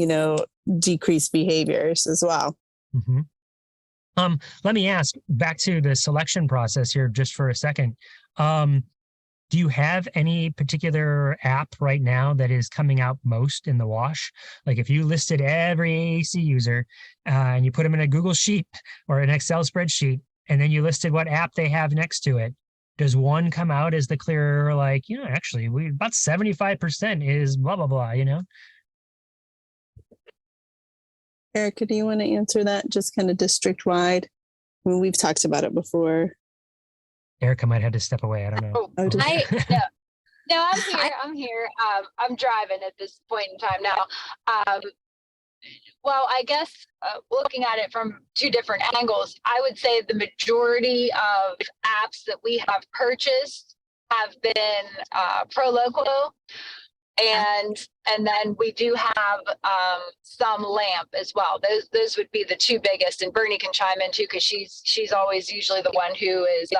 [SPEAKER 5] decrease behaviors as well.
[SPEAKER 1] Mm-hmm. Let me ask back to the selection process here just for a second. Do you have any particular app right now that is coming out most in the wash? Like if you listed every AAC user and you put them in a Google Sheet or an Excel spreadsheet, and then you listed what app they have next to it, does one come out as the clearer, like, actually, about 75% is blah, blah, blah,
[SPEAKER 5] Erica, do you want to answer that just kind of district wide? I mean, we've talked about it before.
[SPEAKER 1] Erica might have to step away. I don't know.
[SPEAKER 5] Oh,
[SPEAKER 7] No, I'm here. I'm driving at this point in time now. Well, I guess looking at it from two different angles, I would say the majority of apps that we have purchased have been ProLocal, and then we do have some LAMP as well. Those would be the two biggest, and Bernie can chime in too because she's always usually the one who is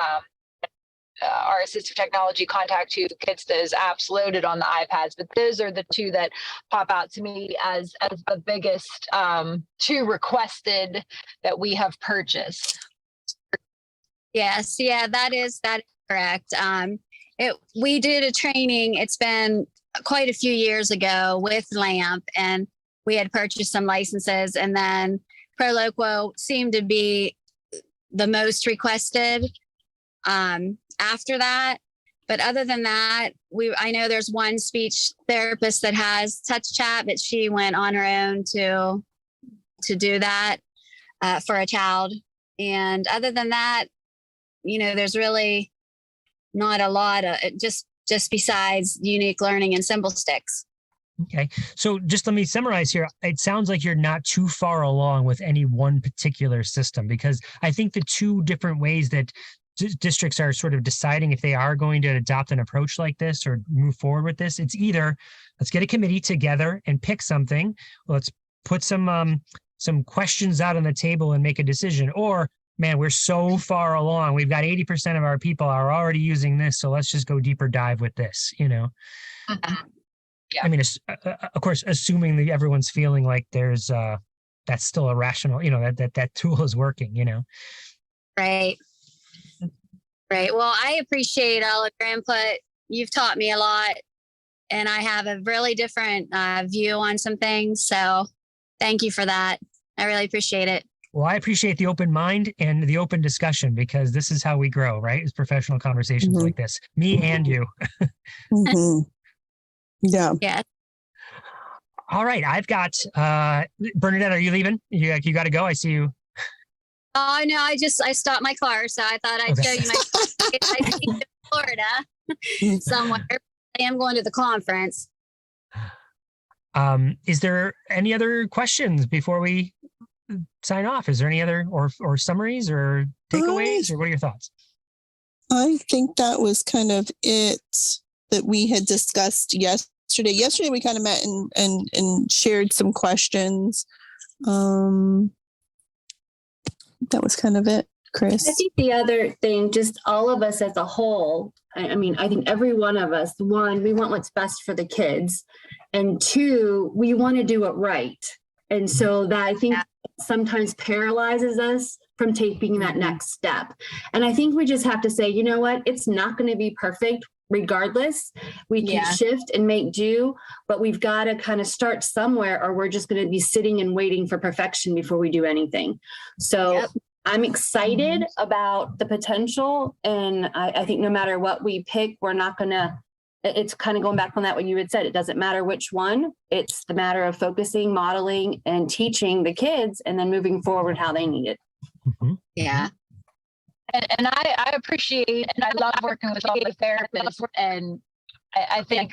[SPEAKER 7] our assistive technology contact who gets those apps loaded on the iPads. But those are the two that pop out to me as the biggest two requested that we have purchased.
[SPEAKER 3] Yes, yeah, that is correct. We did a training. It's been quite a few years ago with LAMP, and we had purchased some licenses, and then ProLoquo seemed to be the most requested after that. But other than that, I know there's one speech therapist that has touch chat, but she went on her own to do that for a child. And other than that, there's really not a lot of just besides unique learning and Symbol Sticks.
[SPEAKER 1] Okay. So just let me summarize here. It sounds like you're not too far along with any one particular system, because I think the two different ways that districts are sort of deciding if they are going to adopt an approach like this or move forward with this, it's either let's get a committee together and pick something, let's put some questions out on the table and make a decision, or man, we're so far along, we've got 80% of our people are already using this, so let's just go deeper dive with this,
[SPEAKER 7] Mm-hmm. Yeah.
[SPEAKER 1] I mean, of course, assuming that everyone's feeling like there's that's still a rational, that tool is working,
[SPEAKER 3] Right. Well, I appreciate all of your input. You've taught me a lot, and I have a really different view on some things. So thank you for that. I really appreciate it.
[SPEAKER 1] Well, I appreciate the open mind and the open discussion, because this is how we grow, right? It's professional conversations like this, me and you.
[SPEAKER 5] Mm-hmm. Yeah.
[SPEAKER 3] Yeah.
[SPEAKER 1] All right. I've got, Bernadette, are you leaving? You got to go. I see you.
[SPEAKER 3] Oh, no, I stopped my car, so I thought I'd show you my I in Florida somewhere. I am going to the conference.
[SPEAKER 1] Is there any other questions before we sign off? Is there any other or summaries or takeaways, or what are your thoughts?
[SPEAKER 5] I think that was kind of it that we had discussed yesterday. Yesterday we kind of met and shared some questions. That was kind of it, Chris.
[SPEAKER 6] I think the other thing, just all of us as a whole, I mean, I think every one of us, one, we want what's best for the kids. And two, we want to do it right. And so that I think sometimes paralyzes us from taking that next step. And I think we just have to say, you know what, it's not going to be perfect regardless. We can shift and make do, but we've got to kind of start somewhere, or we're just going to be sitting and waiting for perfection before we do anything. So I'm excited about the potential. And I think no matter what we pick, we're not going to, it's kind of going back on that, what you had said. It doesn't matter which one. It's the matter of focusing, modeling, and teaching the kids, and then moving forward how they need it.
[SPEAKER 1] Mm-hmm.
[SPEAKER 3] Yeah.
[SPEAKER 7] And I appreciate, and I love working with all the therapists. And I think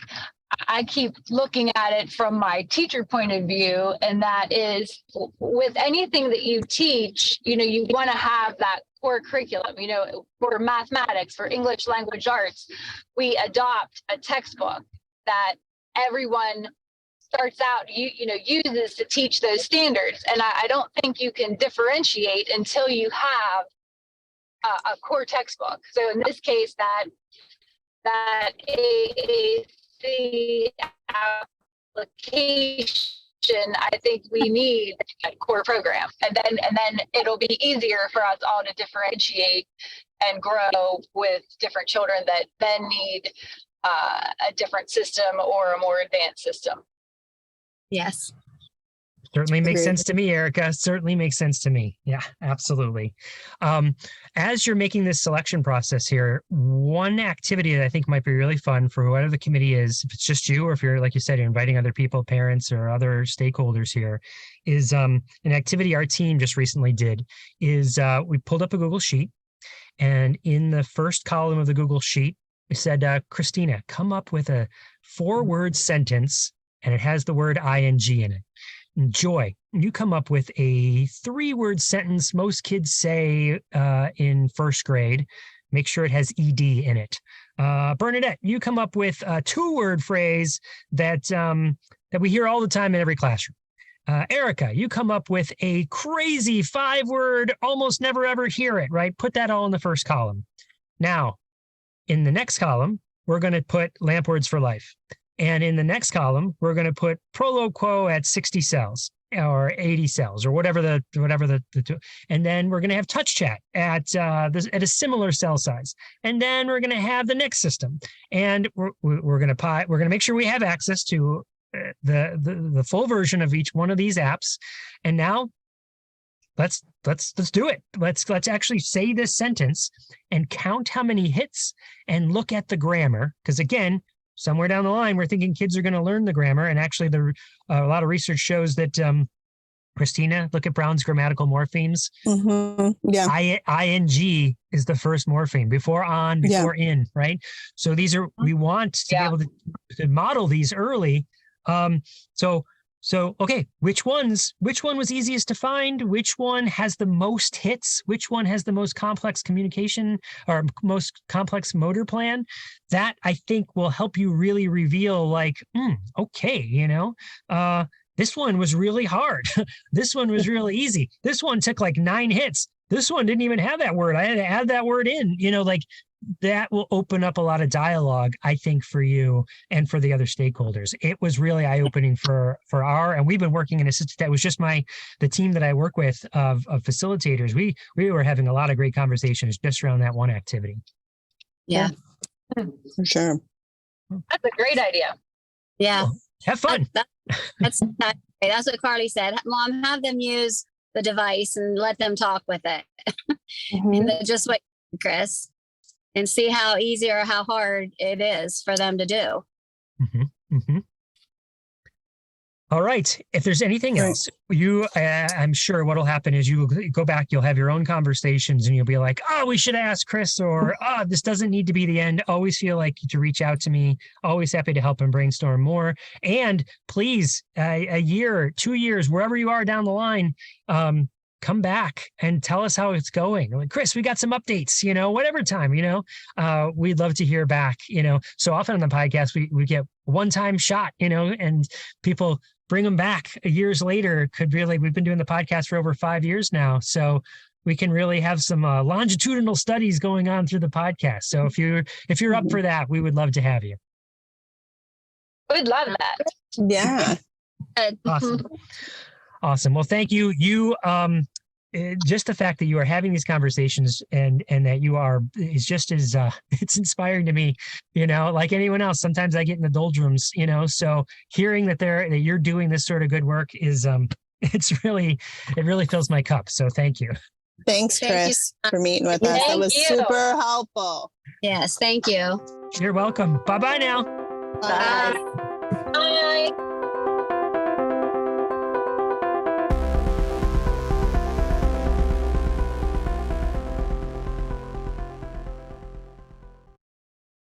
[SPEAKER 7] I keep looking at it from my teacher point of view. And that is, with anything that you teach, you want to have that core curriculum, for mathematics, for English language arts, we adopt a textbook that everyone starts out, uses to teach those standards. And I don't think you can differentiate until you have a core textbook. So in this case, that that AAC application, I think we need a core program, and then it'll be easier for us all to differentiate and grow with different children that then need a different system or a more advanced system.
[SPEAKER 2] Yes.
[SPEAKER 1] Certainly makes
[SPEAKER 5] Agreed.
[SPEAKER 1] sense to me, Erica. Certainly makes sense to me. Yeah, absolutely. As you're making this selection process here, one activity that I think might be really fun for whoever the committee is, if it's just you, or if you're, like you said, you're inviting other people, parents or other stakeholders here, is an activity our team just recently did, is we pulled up a Google Sheet, and in the first column of the Google Sheet, we said, Kristina, come up with a 4-word sentence, and it has the word ing in it. Joy, you come up with a 3-word sentence most kids say in first grade. Make sure it has ed in it. Bernadette, you come up with a 2-word phrase that we hear all the time in every classroom. Erica, you come up with a crazy 5-word, almost never ever hear it, right? Put that all in the first column. Now, in the next column, we're going to put lamp words for life. And in the next column, we're going to put Prolo Quo at 60 cells or 80 cells or whatever the and then we're going to have touch chat at a similar cell size. And then we're going to have the next system, and we're going to make sure we have access to the full version of each one of these apps. And now let's do it. Let's actually say this sentence and count how many hits and look at the grammar, because again, somewhere down the line, we're thinking kids are going to learn the grammar. And actually, a lot of research shows that, Kristina, look at Brown's grammatical morphemes.
[SPEAKER 5] Mm-hmm. Yeah.
[SPEAKER 1] ING is the first morpheme, before on, before in, right? So we want to be able to model these early. So, okay, which one was easiest to find? Which one has the most hits? Which one has the most complex communication or most complex motor plan? That, I think, will help you really reveal, like, okay, this one was really hard. This one was really easy. This one took like 9 hits. This one didn't even have that word. I had to add that word in, like that will open up a lot of dialogue, I think, for you and for the other stakeholders. It was really eye-opening for and we've been working in a system that was just the team that I work with of facilitators. We were having a lot of great conversations just around that one activity.
[SPEAKER 2] Yeah.
[SPEAKER 5] For sure.
[SPEAKER 7] That's a great idea.
[SPEAKER 3] Yeah.
[SPEAKER 1] Well, have fun.
[SPEAKER 3] That's what Carly said. Mom, have them use the device and let them talk with it.
[SPEAKER 5] Mm-hmm.
[SPEAKER 3] And just what, Chris, and see how easy or how hard it is for them to do.
[SPEAKER 1] Mm-hmm. Mm-hmm. All right. If there's anything else, I'm sure what'll happen is you will go back, you'll have your own conversations, and you'll be like, oh, we should ask Chris, or this doesn't need to be the end. Always feel like to reach out to me. Always happy to help and brainstorm more. And please, a year, 2 years, wherever you are down the line, come back and tell us how it's going. Like, Chris, we got some updates, whatever time, we'd love to hear back, so often on the podcast, we get one-time shot, and people bring them back years later. Could really, we've been doing the podcast for over 5 years now. So we can really have some longitudinal studies going on through the podcast. So if you're up for that, we would love to have you.
[SPEAKER 7] We'd love that.
[SPEAKER 5] Yeah.
[SPEAKER 1] Awesome. Well, thank you. Just the fact that you are having these conversations and that you are is just as it's inspiring to me, like anyone else. Sometimes I get in the doldrums, so hearing that you're doing this sort of good work is it really fills my cup. So thank you.
[SPEAKER 5] Thanks, Chris, for meeting with us. That was super helpful.
[SPEAKER 3] Yes, thank you.
[SPEAKER 1] You're welcome. Bye-bye now.
[SPEAKER 5] Bye.
[SPEAKER 7] Bye.